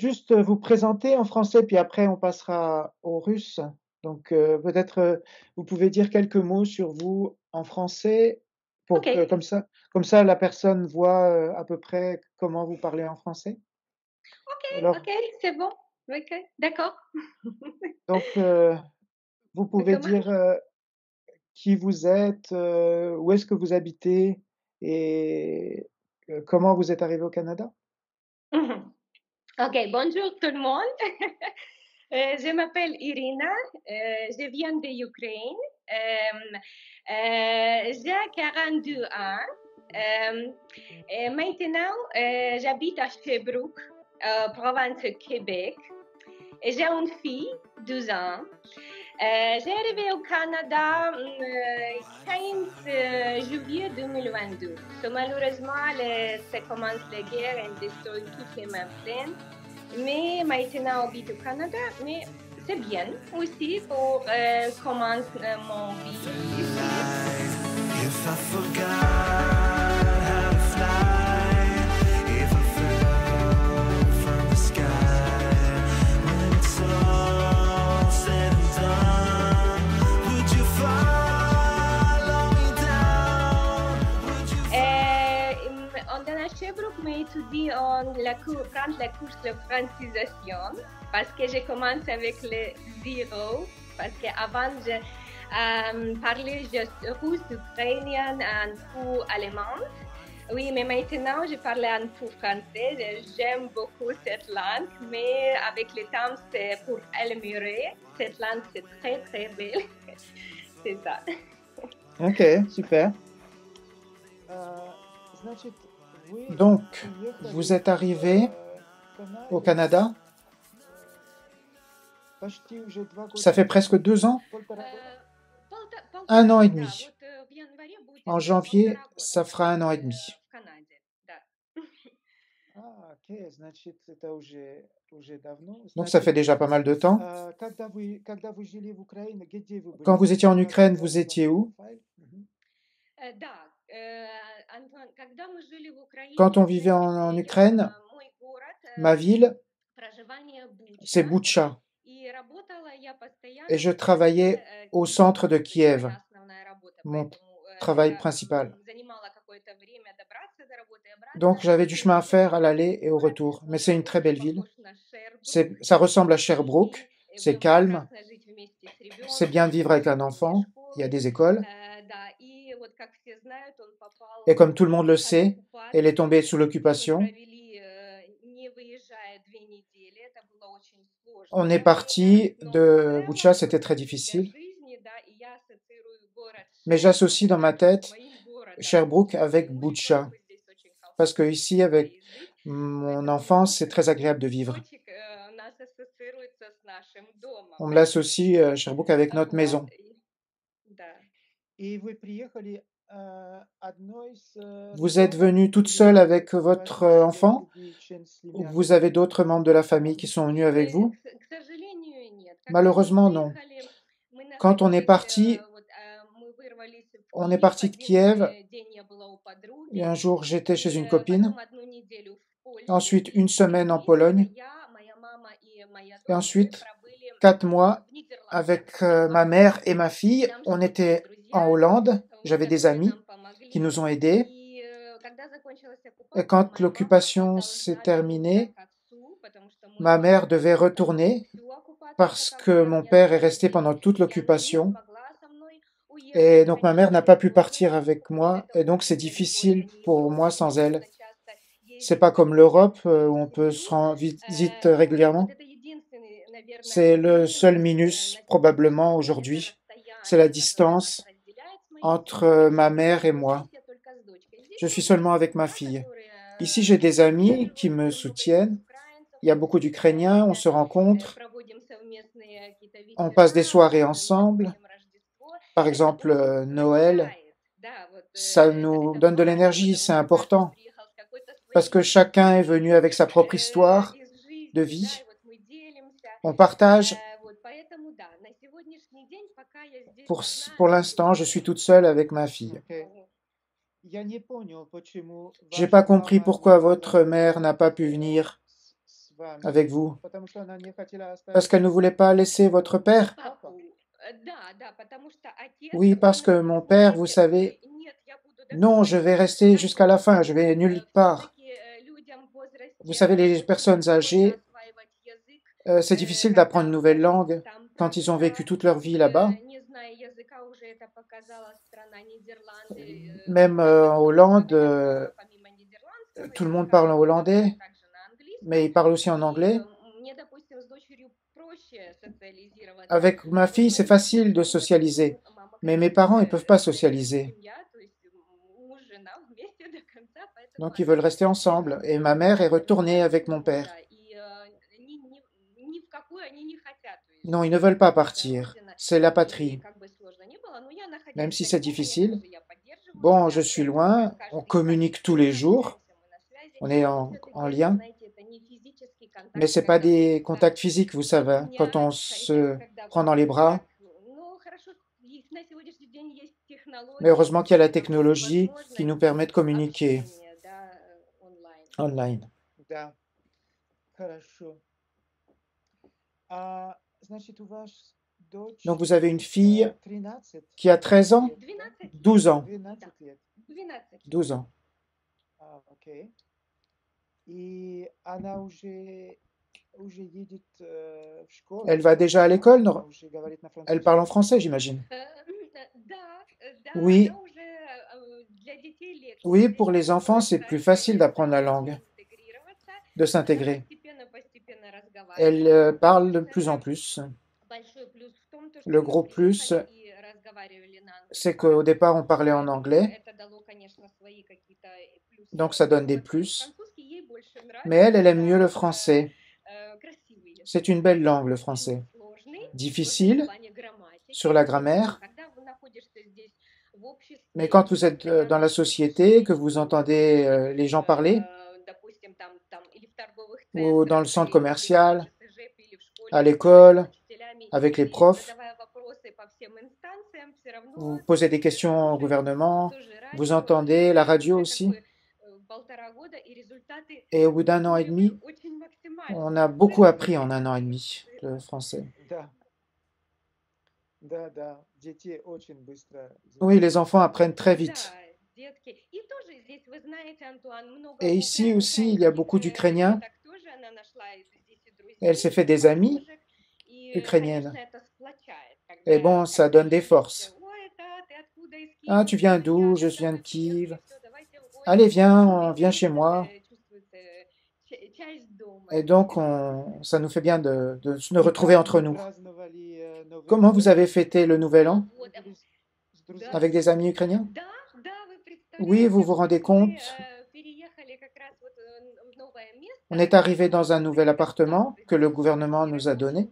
juste vous présenter en français, puis après on passera au russe. Donc, peut-être vous pouvez dire quelques mots sur vous en français pour que, OK, comme ça la personne voit à peu près comment vous parlez en français. OK, Alors, OK, c'est bon. OK, d'accord. donc, vous pouvez Comment? dire qui vous êtes, où est-ce que vous habitez et comment vous êtes arrivé au Canada? Mhm. OK, bonjour tout le monde. Je m'appelle Irina, je viens de l'Ukraine. J'ai 42 ans. Et maintenant, j'habite à Sherbrooke, province de Québec. Et j'ai une fille, 12 ans. J'ai arrivé au Canada le 15 juillet 2022. So, malheureusement, ça commence la guerre et détruit toutes les mains pleines. Mais maintenant, j'habite au Canada, mais c'est bien aussi pour commencer mon vie ici. If I forgot how to fly, if I fell from the sky, when it's all said and done, would you follow me down? Would you On donne à Sherbrooke, mais étudie en prendre la course de francisation parce que j'ai commencé avec le zéro, parce qu'avant, je parlais juste russe, ukrainien, un peu allemand. Oui, mais maintenant, je parle un peu français. J'aime beaucoup cette langue, mais avec le temps, c'est pour améliorer. Cette langue, c'est très, très belle. C'est ça. OK, super. Donc, vous êtes arrivé au Canada, ça fait presque 2 ans, un an et demi. En janvier, ça fera un an et demi. Donc ça fait déjà pas mal de temps. Quand vous étiez en Ukraine, vous étiez où? Quand on vivait en Ukraine, ma ville, c'est Boutcha. Et je travaillais au centre de Kiev, mon travail principal. Donc j'avais du chemin à faire à l'aller et au retour. Mais c'est une très belle ville. Ça ressemble à Sherbrooke, c'est calme, c'est bien de vivre avec un enfant, il y a des écoles. Et comme tout le monde le sait, elle est tombée sous l'occupation. On est parti de Boutcha, c'était très difficile. Mais j'associe dans ma tête Sherbrooke avec Boutcha. Parce que ici, avec mon enfance, c'est très agréable de vivre. On me l'associe, Sherbrooke, avec notre maison. Vous êtes venue toute seule avec votre enfant? Ou vous avez d'autres membres de la famille qui sont venus avec vous? Malheureusement, non. Quand on est parti de Kiev, et un jour j'étais chez une copine, ensuite une semaine en Pologne, et ensuite 4 mois avec ma mère et ma fille. On était en Hollande, j'avais des amis qui nous ont aidés. Et quand l'occupation s'est terminée, ma mère devait retourner parce que mon père est resté pendant toute l'occupation. Et donc ma mère n'a pas pu partir avec moi, et donc c'est difficile pour moi sans elle. C'est pas comme l'Europe où on peut se rendre visite régulièrement. C'est le seul minus probablement aujourd'hui. C'est la distance entre ma mère et moi. Je suis seulement avec ma fille. Ici, j'ai des amis qui me soutiennent. Il y a beaucoup d'Ukrainiens, on se rencontre, on passe des soirées ensemble. Par exemple, Noël, ça nous donne de l'énergie, c'est important. Parce que chacun est venu avec sa propre histoire de vie. On partage. Pour l'instant, je suis toute seule avec ma fille. J'ai pas compris pourquoi votre mère n'a pas pu venir avec vous? Parce qu'elle ne voulait pas laisser votre père? Oui, parce que mon père, vous savez, non, je vais rester jusqu'à la fin, je vais nulle part. Vous savez, les personnes âgées, c'est difficile d'apprendre une nouvelle langue quand ils ont vécu toute leur vie là-bas. Même en Hollande, tout le monde parle en hollandais, mais ils parlent aussi en anglais. Avec ma fille, c'est facile de socialiser, mais mes parents, ils ne peuvent pas socialiser. Donc, ils veulent rester ensemble. Et ma mère est retournée avec mon père. Non, ils ne veulent pas partir. C'est la patrie. Même si c'est difficile. Bon, je suis loin, on communique tous les jours, on est en lien, mais ce n'est pas des contacts physiques, vous savez, quand on se prend dans les bras. Mais heureusement qu'il y a la technologie qui nous permet de communiquer online. Donc vous avez une fille qui a 13 ans? 12 ans. 12 ans. Elle va déjà à l'école? Non? Elle parle en français, j'imagine. Oui. Oui, pour les enfants, c'est plus facile d'apprendre la langue, de s'intégrer. Elle parle de plus en plus. Le gros plus, c'est qu'au départ, on parlait en anglais, donc ça donne des plus. Mais elle aime mieux le français. C'est une belle langue, le français. Difficile sur la grammaire, mais quand vous êtes dans la société, que vous entendez les gens parler, ou dans le centre commercial, à l'école, avec les profs, vous posez des questions au gouvernement, vous entendez la radio aussi. Et au bout d'1 an et demi, on a beaucoup appris en 1 an et demi le français. Oui, les enfants apprennent très vite. Et ici aussi, il y a beaucoup d'Ukrainiens. Elle s'est fait des amies ukrainiennes. Et bon, ça donne des forces. Ah, tu viens d'où? Je viens de Kiev. Allez, viens chez moi. Et donc, ça nous fait bien de nous retrouver entre nous. Comment vous avez fêté le Nouvel An? Avec des amis ukrainiens? Oui, vous vous rendez compte? On est arrivé dans un nouvel appartement que le gouvernement nous a donné.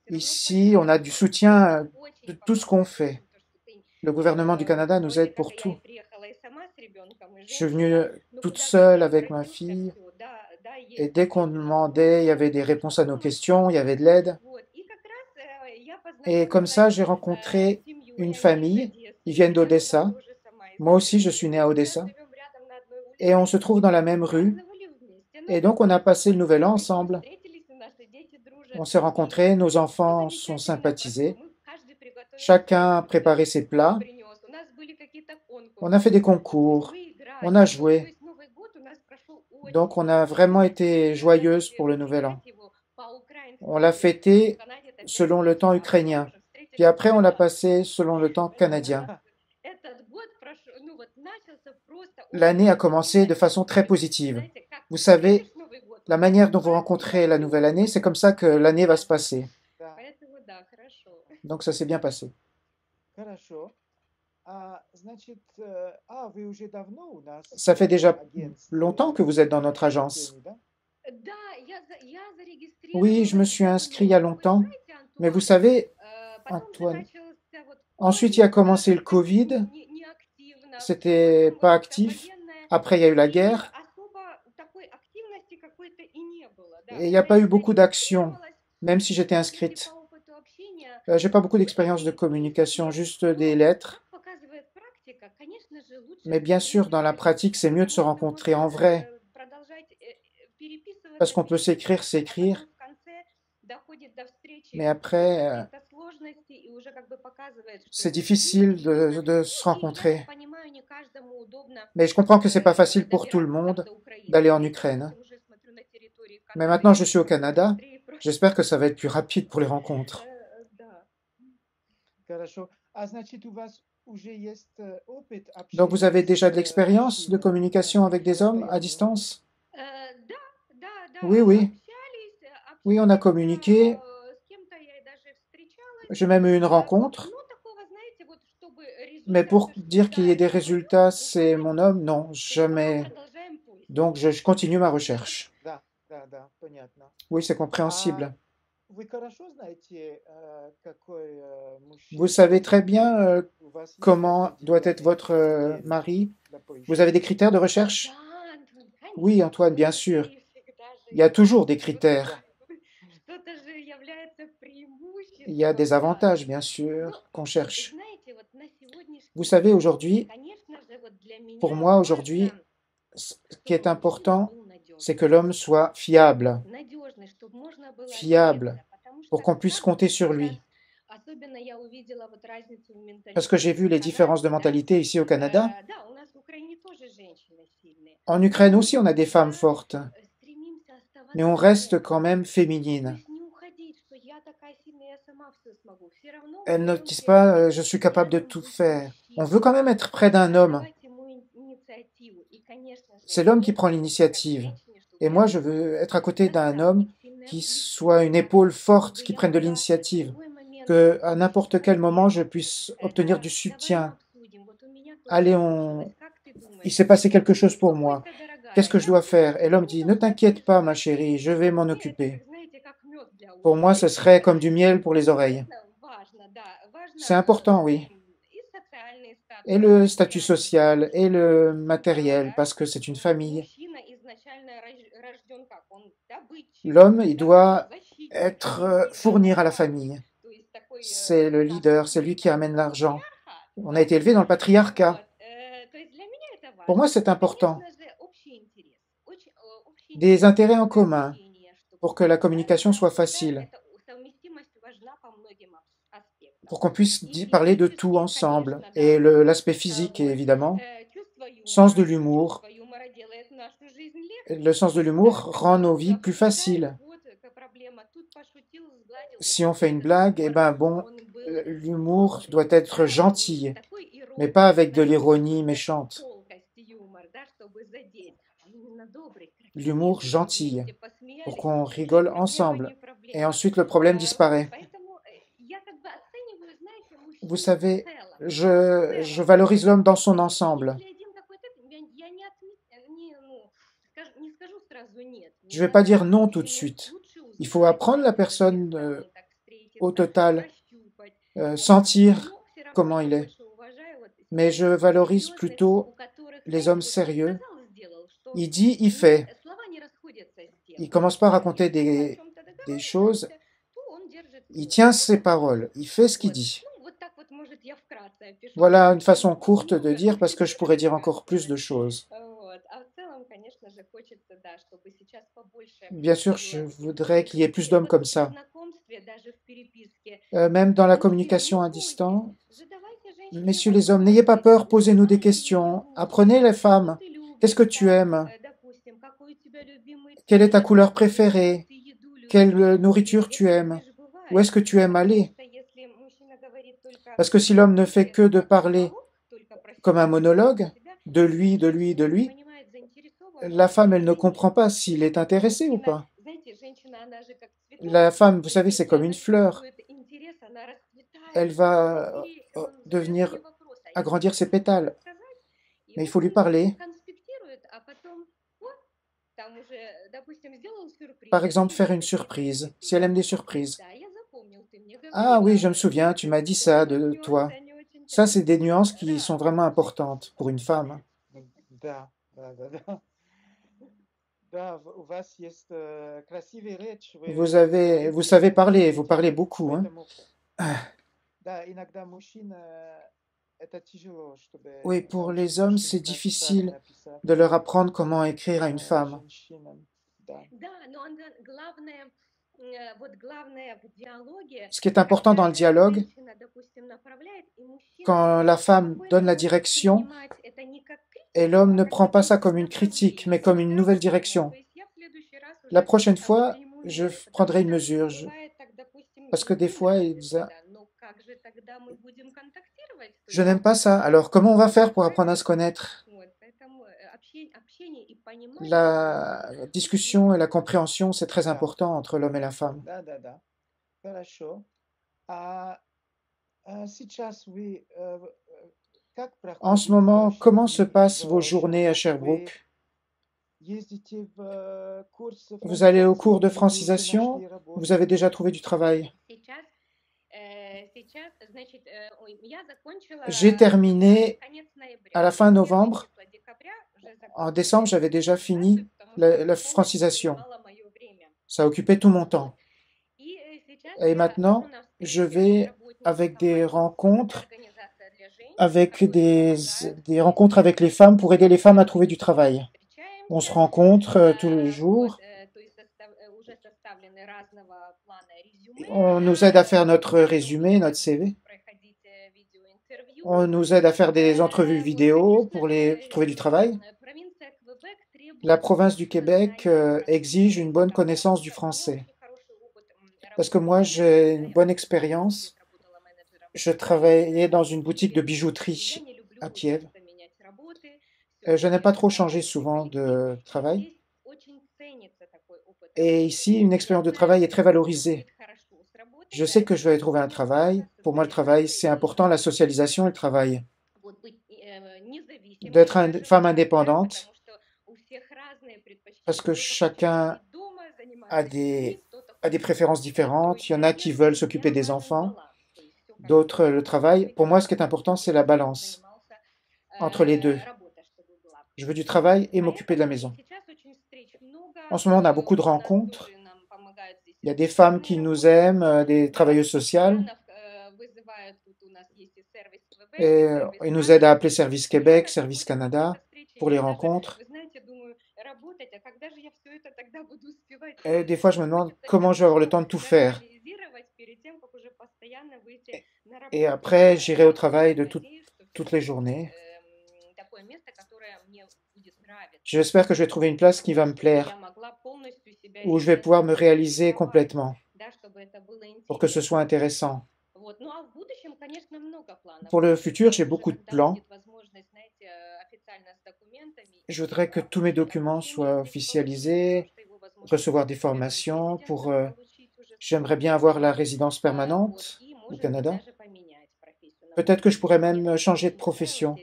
Ici, on a du soutien de tout ce qu'on fait. Le gouvernement du Canada nous aide pour tout. Je suis venue toute seule avec ma fille et dès qu'on demandait, il y avait des réponses à nos questions, il y avait de l'aide. Et comme ça, j'ai rencontré une famille. Ils viennent d'Odessa. Moi aussi, je suis née à Odessa. Et on se trouve dans la même rue. Et donc, on a passé le Nouvel An ensemble. On s'est rencontrés, nos enfants sont sympathisés. Chacun a préparé ses plats. On a fait des concours. On a joué. Donc, on a vraiment été joyeuses pour le Nouvel An. On l'a fêté selon le temps ukrainien. Puis après, on l'a passé selon le temps canadien. L'année a commencé de façon très positive. Vous savez, la manière dont vous rencontrez la nouvelle année, c'est comme ça que l'année va se passer. Donc ça s'est bien passé. Ça fait déjà longtemps que vous êtes dans notre agence. Oui, je me suis inscrit il y a longtemps. Mais vous savez, Antoine, ensuite il a commencé le Covid. C'était pas actif. Après, il y a eu la guerre. Et il n'y a pas eu beaucoup d'action, même si j'étais inscrite. J'ai pas beaucoup d'expérience de communication, juste des lettres. Mais bien sûr, dans la pratique, c'est mieux de se rencontrer en vrai. parce qu'on peut s'écrire, mais après, c'est difficile de se rencontrer. Mais je comprends que ce n'est pas facile pour tout le monde d'aller en Ukraine. Mais maintenant, je suis au Canada. J'espère que ça va être plus rapide pour les rencontres. Donc, vous avez déjà de l'expérience de communication avec des hommes à distance? Oui, oui. Oui, on a communiqué. J'ai même eu une rencontre. Mais pour dire qu'il y ait des résultats, c'est mon homme? Non, jamais. Donc, je continue ma recherche. Oui, c'est compréhensible. Vous savez très bien comment doit être votre mari? Vous avez des critères de recherche? Oui, Antoine, bien sûr. Il y a toujours des critères. Il y a des avantages, bien sûr, qu'on cherche. Vous savez, aujourd'hui, pour moi, aujourd'hui, ce qui est important, c'est que l'homme soit fiable. Fiable, pour qu'on puisse compter sur lui. Parce que j'ai vu les différences de mentalité ici au Canada. En Ukraine aussi, on a des femmes fortes, mais on reste quand même féminine. Elles ne disent pas je suis capable de tout faire. On veut quand même être près d'un homme. C'est l'homme qui prend l'initiative. Et moi, je veux être à côté d'un homme qui soit une épaule forte, qui prenne de l'initiative, qu'à n'importe quel moment, je puisse obtenir du soutien. Allez, il s'est passé quelque chose pour moi. Qu'est-ce que je dois faire? Et l'homme dit, ne t'inquiète pas, ma chérie, je vais m'en occuper. Pour moi, ce serait comme du miel pour les oreilles. C'est important, oui. Et le statut social, et le matériel, parce que c'est une famille. L'homme, il doit fournir à la famille. C'est le leader, c'est lui qui amène l'argent. On a été élevé dans le patriarcat. Pour moi, c'est important. Des intérêts en commun pour que la communication soit facile, pour qu'on puisse parler de tout ensemble. Et l'aspect physique, évidemment, sens de l'humour. Le sens de l'humour rend nos vies plus faciles. Si on fait une blague, eh ben bon, l'humour doit être gentil, mais pas avec de l'ironie méchante. L'humour gentil, pour qu'on rigole ensemble. Et ensuite, le problème disparaît. Vous savez, je valorise l'homme dans son ensemble. Je ne vais pas dire non tout de suite. Il faut apprendre la personne au total, sentir comment il est. Mais je valorise plutôt les hommes sérieux. Il dit, il fait. Il ne commence pas à raconter des choses. Il tient ses paroles. Il fait ce qu'il dit. Voilà une façon courte de dire, parce que je pourrais dire encore plus de choses. Bien sûr, je voudrais qu'il y ait plus d'hommes comme ça. Même dans la communication à distance. Messieurs les hommes, n'ayez pas peur, posez-nous des questions. Apprenez les femmes. Qu'est-ce que tu aimes? Quelle est ta couleur préférée? Quelle nourriture tu aimes? Où est-ce que tu aimes aller? Parce que si l'homme ne fait que de parler comme un monologue, de lui, de lui, de lui, la femme, elle ne comprend pas s'il est intéressé ou pas. La femme, vous savez, c'est comme une fleur. Elle va devenir agrandir ses pétales. Mais il faut lui parler. Par exemple, faire une surprise, si elle aime des surprises. Ah oui, je me souviens, tu m'as dit ça de toi. Ça, c'est des nuances qui sont vraiment importantes pour une femme. Vous savez parler, vous parlez beaucoup. Hein? Oui, pour les hommes, c'est difficile de leur apprendre comment écrire à une femme. Ce qui est important dans le dialogue, quand la femme donne la direction, et l'homme ne prend pas ça comme une critique, mais comme une nouvelle direction. La prochaine fois, je prendrai une mesure, parce que des fois, ils disent, je n'aime pas ça, alors comment on va faire pour apprendre à se connaître? La discussion et la compréhension, c'est très important entre l'homme et la femme. En ce moment, comment se passent vos journées à Sherbrooke? Vous allez au cours de francisation? Vous avez déjà trouvé du travail? J'ai terminé à la fin novembre. En décembre, j'avais déjà fini la francisation. Ça occupait tout mon temps. Et maintenant, je vais avec des rencontres, avec des rencontres avec les femmes pour aider les femmes à trouver du travail. On se rencontre tous les jours. On nous aide à faire notre résumé, notre CV. On nous aide à faire des entrevues vidéo pour trouver du travail. La province du Québec exige une bonne connaissance du français. Parce que moi, j'ai une bonne expérience. Je travaillais dans une boutique de bijouterie à Kiev. Je n'ai pas trop changé souvent de travail. Et ici, une expérience de travail est très valorisée. Je sais que je vais trouver un travail. Pour moi, le travail, c'est important, la socialisation et le travail. D'être une femme indépendante, parce que chacun a des préférences différentes. Il y en a qui veulent s'occuper des enfants, d'autres le travail. Pour moi, ce qui est important, c'est la balance entre les deux. Je veux du travail et m'occuper de la maison. En ce moment, on a beaucoup de rencontres. Il y a des femmes qui nous aiment, des travailleuses sociales. Et ils nous aident à appeler Service Québec, Service Canada pour les rencontres. Et des fois, je me demande comment je vais avoir le temps de tout faire. Et après, j'irai au travail de toutes les journées. J'espère que je vais trouver une place qui va me plaire, où je vais pouvoir me réaliser complètement, pour que ce soit intéressant. Pour le futur, j'ai beaucoup de plans. Je voudrais que tous mes documents soient officialisés, recevoir des formations. J'aimerais bien avoir la résidence permanente au Canada. Peut-être que je pourrais même changer de profession.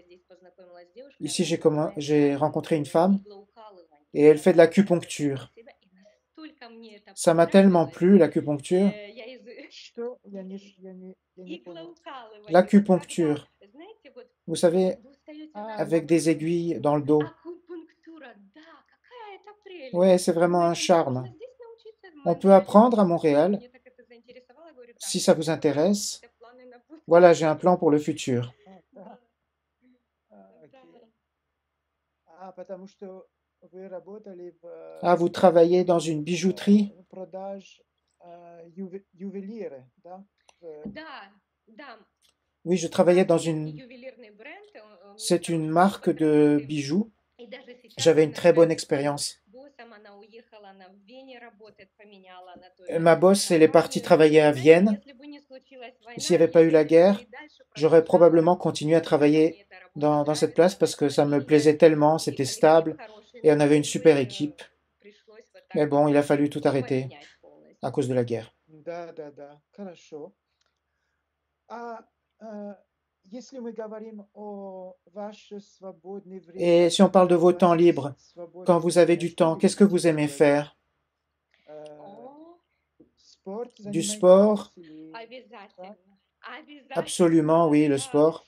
Ici, j'ai rencontré une femme et elle fait de l'acupuncture. Ça m'a tellement plu, l'acupuncture. L'acupuncture, vous savez, avec des aiguilles dans le dos. Ouais, c'est vraiment un charme. On peut apprendre à Montréal, si ça vous intéresse. Voilà, j'ai un plan pour le futur. Ah, vous travaillez dans une bijouterie? Oui, je travaillais dans c'est une marque de bijoux. J'avais une très bonne expérience. Ma boss, elle est partie travailler à Vienne. S'il n'y avait pas eu la guerre, j'aurais probablement continué à travailler dans cette place parce que ça me plaisait tellement, c'était stable et on avait une super équipe. Mais bon, il a fallu tout arrêter à cause de la guerre. Et si on parle de vos temps libres, quand vous avez du temps, qu'est-ce que vous aimez faire? Du sport? Absolument, oui, le sport.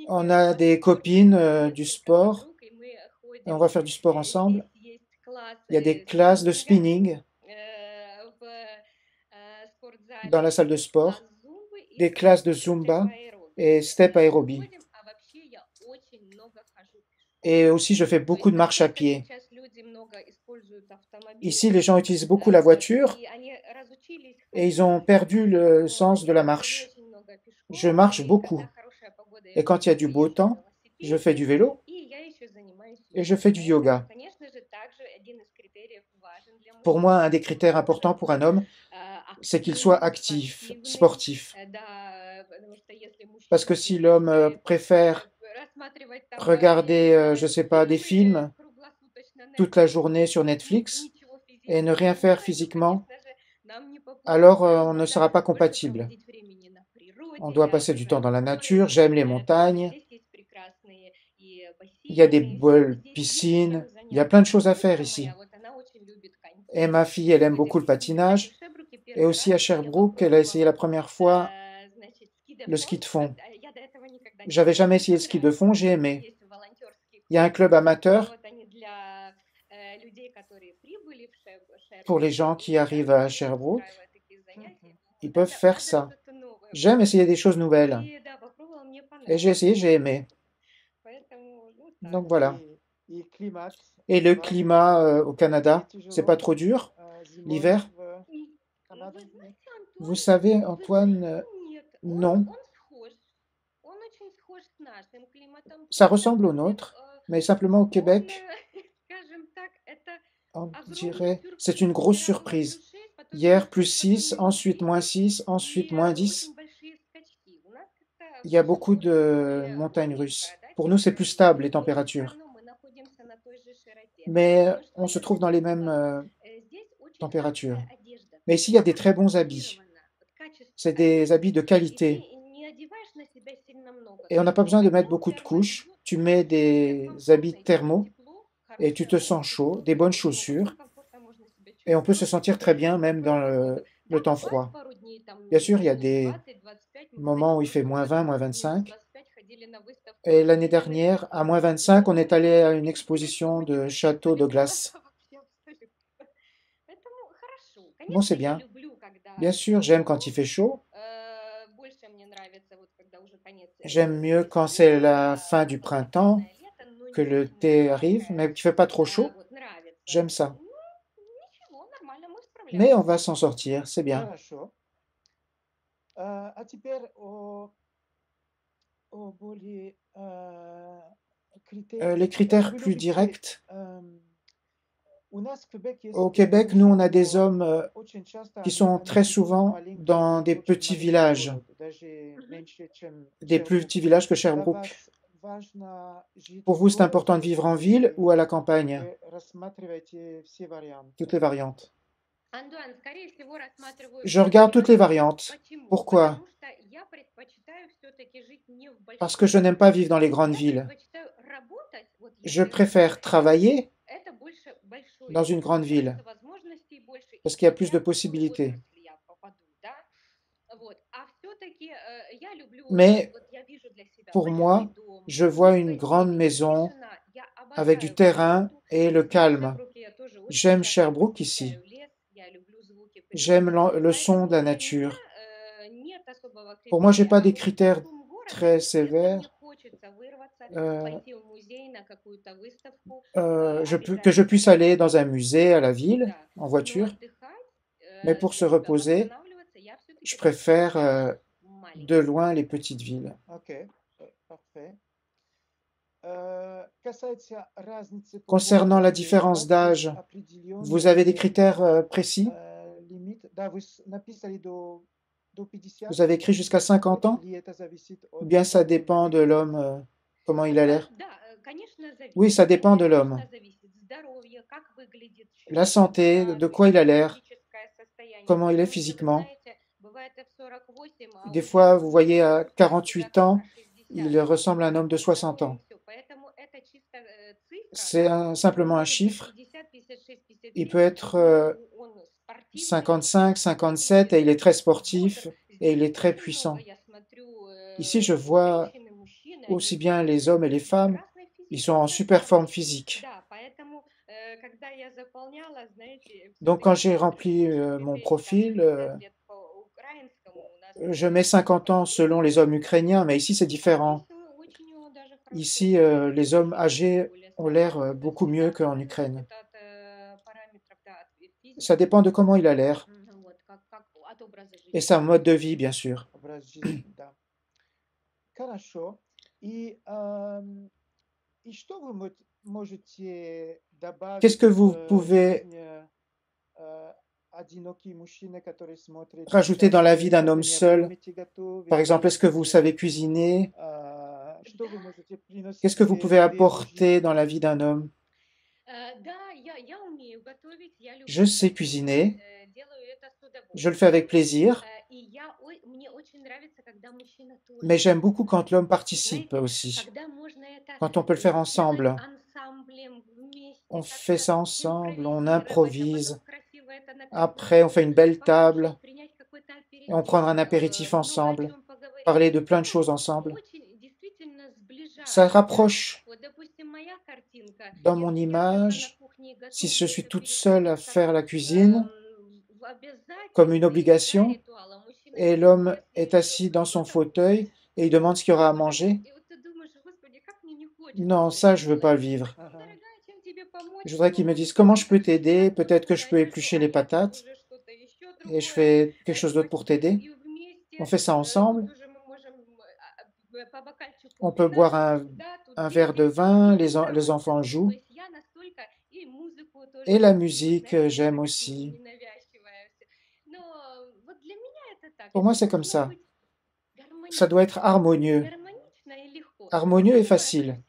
On a des copines du sport et on va faire du sport ensemble. Il y a des classes de spinning dans la salle de sport, des classes de Zumba et step aérobie. Et aussi, je fais beaucoup de marche à pied. Ici, les gens utilisent beaucoup la voiture et ils ont perdu le sens de la marche. Je marche beaucoup. Et quand il y a du beau temps, je fais du vélo et je fais du yoga. Pour moi, un des critères importants pour un homme, c'est qu'il soit actif, sportif. Parce que si l'homme préfère regarder, je ne sais pas, des films toute la journée sur Netflix et ne rien faire physiquement, alors on ne sera pas compatible. On doit passer du temps dans la nature, j'aime les montagnes, il y a des belles piscines, il y a plein de choses à faire ici. Et ma fille, elle aime beaucoup le patinage. Et aussi à Sherbrooke, elle a essayé la première fois le ski de fond. J'avais jamais essayé le ski de fond, j'ai aimé. Il y a un club amateur pour les gens qui arrivent à Sherbrooke. Ils peuvent faire ça. J'aime essayer des choses nouvelles. Et j'ai essayé, j'ai aimé. Donc voilà. Et le climat au Canada, c'est pas trop dur l'hiver? Vous savez, Antoine, non. Ça ressemble au nôtre, mais simplement au Québec, on dirait, c'est une grosse surprise. Hier, plus 6, ensuite moins 6, ensuite moins 10. Il y a beaucoup de montagnes russes. Pour nous, c'est plus stable, les températures. Mais on se trouve dans les mêmes températures. Mais ici, il y a des très bons habits. C'est des habits de qualité. Et on n'a pas besoin de mettre beaucoup de couches. Tu mets des habits thermaux et tu te sens chaud, des bonnes chaussures. Et on peut se sentir très bien même dans le temps froid. Bien sûr, il y a des moments où il fait moins 20, moins 25. Et l'année dernière, à moins 25, on est allé à une exposition de châteaux de glace. Bon, c'est bien. Bien sûr, j'aime quand il fait chaud. J'aime mieux quand c'est la fin du printemps, que le thé arrive, mais qu'il ne fait pas trop chaud. J'aime ça. Mais on va s'en sortir, c'est bien. Les critères plus directs. Au Québec, nous, on a des hommes qui sont très souvent dans des petits villages, des plus petits villages que Sherbrooke. Pour vous, c'est important de vivre en ville ou à la campagne? Toutes les variantes. Je regarde toutes les variantes. Pourquoi? Parce que je n'aime pas vivre dans les grandes villes. Je préfère travailler dans une grande ville, parce qu'il y a plus de possibilités. Mais pour moi, je vois une grande maison avec du terrain et le calme. J'aime Sherbrooke ici. J'aime le son de la nature. Pour moi, je n'ai pas des critères très sévères. Que je puisse aller dans un musée à la ville, en voiture. Mais pour se reposer, je préfère de loin les petites villes. Concernant la différence d'âge, vous avez des critères précis? Vous avez écrit jusqu'à 50 ans? Ou bien ça dépend de l'homme, comment il a l'air? Oui, ça dépend de l'homme. La santé, de quoi il a l'air, comment il est physiquement. Des fois, vous voyez, à 48 ans, il ressemble à un homme de 60 ans. C'est simplement un chiffre. Il peut être 55, 57 et il est très sportif et il est très puissant. Ici, je vois aussi bien les hommes et les femmes, ils sont en super forme physique. Donc, quand j'ai rempli mon profil, je mets 50 ans selon les hommes ukrainiens, mais ici, c'est différent. Ici, les hommes âgés ont l'air beaucoup mieux qu'en Ukraine. Ça dépend de comment il a l'air. Et c'est un mode de vie, bien sûr. Qu'est-ce que vous pouvez rajouter dans la vie d'un homme seul? Par exemple, est-ce que vous savez cuisiner? Qu'est-ce que vous pouvez apporter dans la vie d'un homme? Je sais cuisiner, je le fais avec plaisir, mais j'aime beaucoup quand l'homme participe aussi, quand on peut le faire ensemble. On fait ça ensemble, on improvise, après on fait une belle table, et on prend un apéritif ensemble, parler de plein de choses ensemble. Ça rapproche. Dans mon image, si je suis toute seule à faire la cuisine, comme une obligation, et l'homme est assis dans son fauteuil et il demande ce qu'il y aura à manger, non, ça je veux pas le vivre. Je voudrais qu'il me dise comment je peux t'aider, peut-être que je peux éplucher les patates et je fais quelque chose d'autre pour t'aider. On fait ça ensemble. On peut boire un verre de vin, les enfants jouent. Et la musique, j'aime aussi. Pour moi, c'est comme ça. Ça doit être harmonieux. Harmonieux et facile.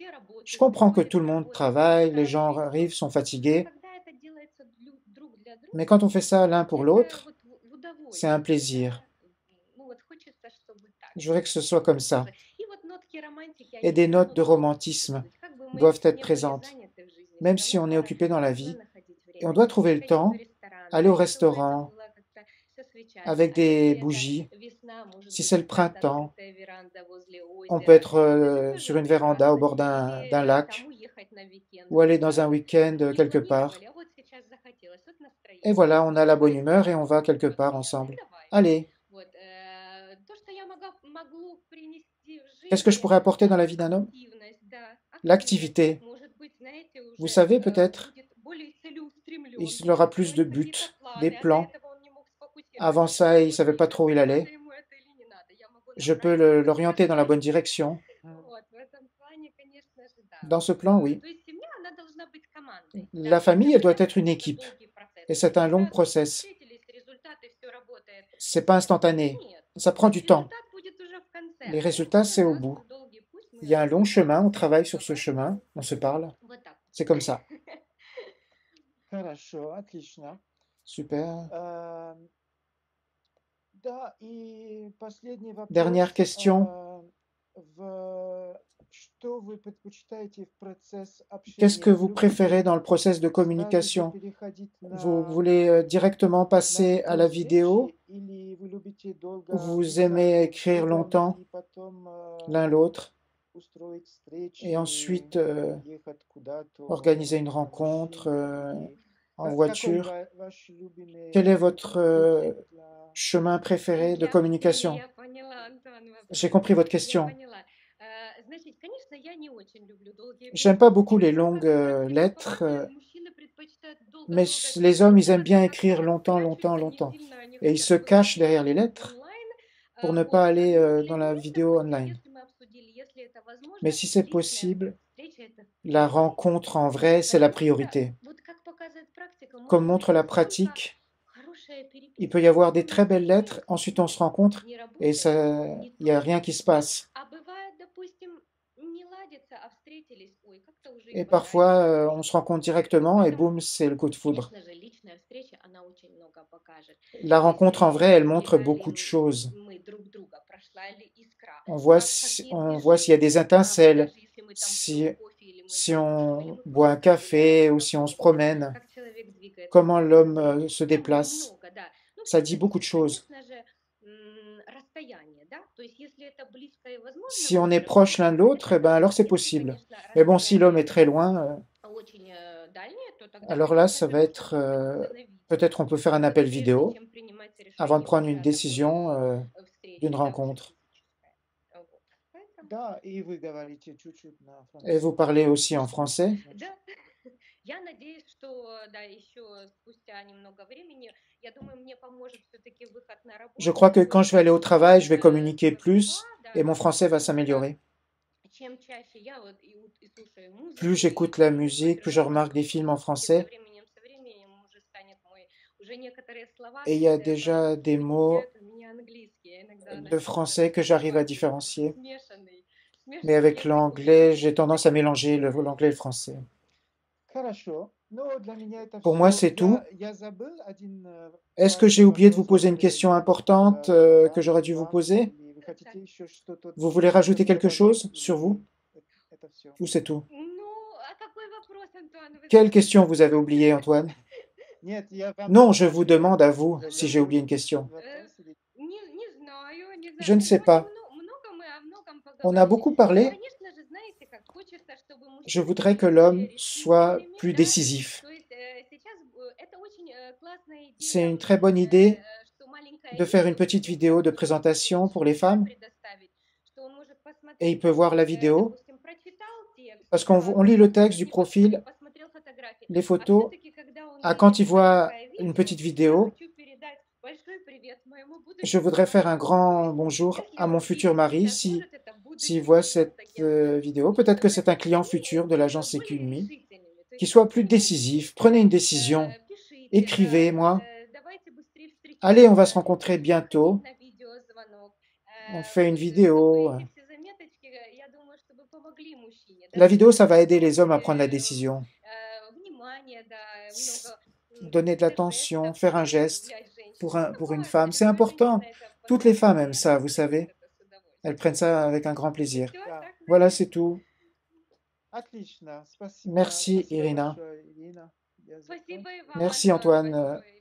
Je comprends que tout le monde travaille, les gens arrivent, sont fatigués. Mais quand on fait ça l'un pour l'autre, c'est un plaisir. Je voudrais que ce soit comme ça. Et des notes de romantisme doivent être présentes, même si on est occupé dans la vie. Et on doit trouver le temps, aller au restaurant, avec des bougies. Si c'est le printemps, on peut être sur une véranda au bord d'un lac ou aller dans un week-end quelque part. Et voilà, on a la bonne humeur et on va quelque part ensemble. Allez, qu'est-ce que je pourrais apporter dans la vie d'un homme? L'activité. Vous savez, peut-être, il aura plus de buts, des plans. Avant ça, il ne savait pas trop où il allait. Je peux l'orienter dans la bonne direction. Dans ce plan, oui. La famille, elle doit être une équipe. Et c'est un long process. C'est pas instantané. Ça prend du temps. Les résultats, c'est au bout. Il y a un long chemin, on travaille sur ce chemin, on se parle. C'est comme ça. Super. Dernière question. Qu'est-ce que vous préférez dans le process de communication? Vous voulez directement passer à la vidéo ou vous aimez écrire longtemps l'un l'autre et ensuite organiser une rencontre en voiture? Quel est votre chemin préféré de communication? J'ai compris votre question. J'aime pas beaucoup les longues lettres, mais les hommes, ils aiment bien écrire longtemps, longtemps, longtemps. Et ils se cachent derrière les lettres pour ne pas aller dans la vidéo online. Mais si c'est possible, la rencontre en vrai, c'est la priorité. Comme montre la pratique, il peut y avoir des très belles lettres, ensuite on se rencontre et il n'y a rien qui se passe. Et parfois, on se rencontre directement et boum, c'est le coup de foudre. La rencontre en vrai, elle montre beaucoup de choses. On voit s'il y a des étincelles, si on boit un café ou si on se promène, comment l'homme se déplace. Ça dit beaucoup de choses. Si on est proche l'un de l'autre, ben alors c'est possible. Mais bon, si l'homme est très loin, alors là, ça va être... peut-être on peut faire un appel vidéo avant de prendre une décision d'une rencontre. Et vous parlez aussi en français? Да. Я надеюсь, что, да, еще спустя немного времени, я думаю, мне поможет все-таки выход на Je работу, crois que quand je vais aller au travail, je vais больше communiquer слова, plus et да, mon français va потому что s'améliorer. чем чаще я вот и слушаю Plus музыку, j'écoute и la больше musique, plus смотрю je фильмы, remarque des films en все-таки со français. временем уже станет мой, уже некоторые слова Et il y a какие-то déjà des mots вытесняют у меня английский, я иногда de начинаю français que j'arrive à говорить différencier. смешанный, Mais смешанный avec язык l'anglais, уже. j'ai tendance à mélanger l'anglais et le français. Pour moi, c'est tout. Est-ce que j'ai oublié de vous poser une question importante que j'aurais dû vous poser? Vous voulez rajouter quelque chose sur vous? Ou c'est tout? Ну, а какой вопрос, Антуан, вы Quelle задали? question vous avez oubliée, Antoine? Non, je vous demande à vous si j'ai oublié une question. Не знаю, не Je ne знаю. sais Сегодня pas. много мы о многом On a поговорили. beaucoup Ну, parlé. конечно же, знаете, как хочется, чтобы Je мужчины voudrais que были l'homme более soit решительными, plus да? décisif. То есть сейчас это очень классная C'est идея, une très bonne idée что маленькое de faire une видео, petite которое vidéo de он может présentation pour les женщине, да, femmes предоставить, что он может et il посмотреть, peut voir la vidéo допустим, прочитал текст, parce да, qu'on lit le texte du не profil, посмотрел фотографии, les а photos. все-таки, когда он Ah, quand видит il voit маленькое une видео, petite я vidéo, хочу передать большой привет моему je будущему voudrais faire un мужу. То grand есть, bonjour если à mon он futur видит mari сейчас, может, это s'il будущий voit клиент cette агентства vidéo. «Секьюрити». Peut-être que c'est un Они client futur de l'agence более Sécu решительными. То qui есть soit plus приходите, décisif. Prenez une décision. пишите, да, Écrivez-moi. давайте быстрее Allez, on va se встречаться, rencontrer будем выходить bientôt. на видеозвонок. On fait une Вот, vidéo. чтобы эти все заметочки, я думаю, чтобы помогли мужчине, да, La vidéo, ça чтобы va aider много les hommes à prendre la décision. внимания, да, много Donner de каких-то l'attention, жестов faire un geste уделять женщине. pour Это une важно. femme. C'est Любой important. женщина это Toutes les femmes познает, aiment и ça, она vous примет savez. это с удовольствием. Elles prennent ça avec un grand И plaisir. все, так, Voilà, наверное. c'est tout. Merci, Irina. Спасибо и вам Merci, Antoine. большое.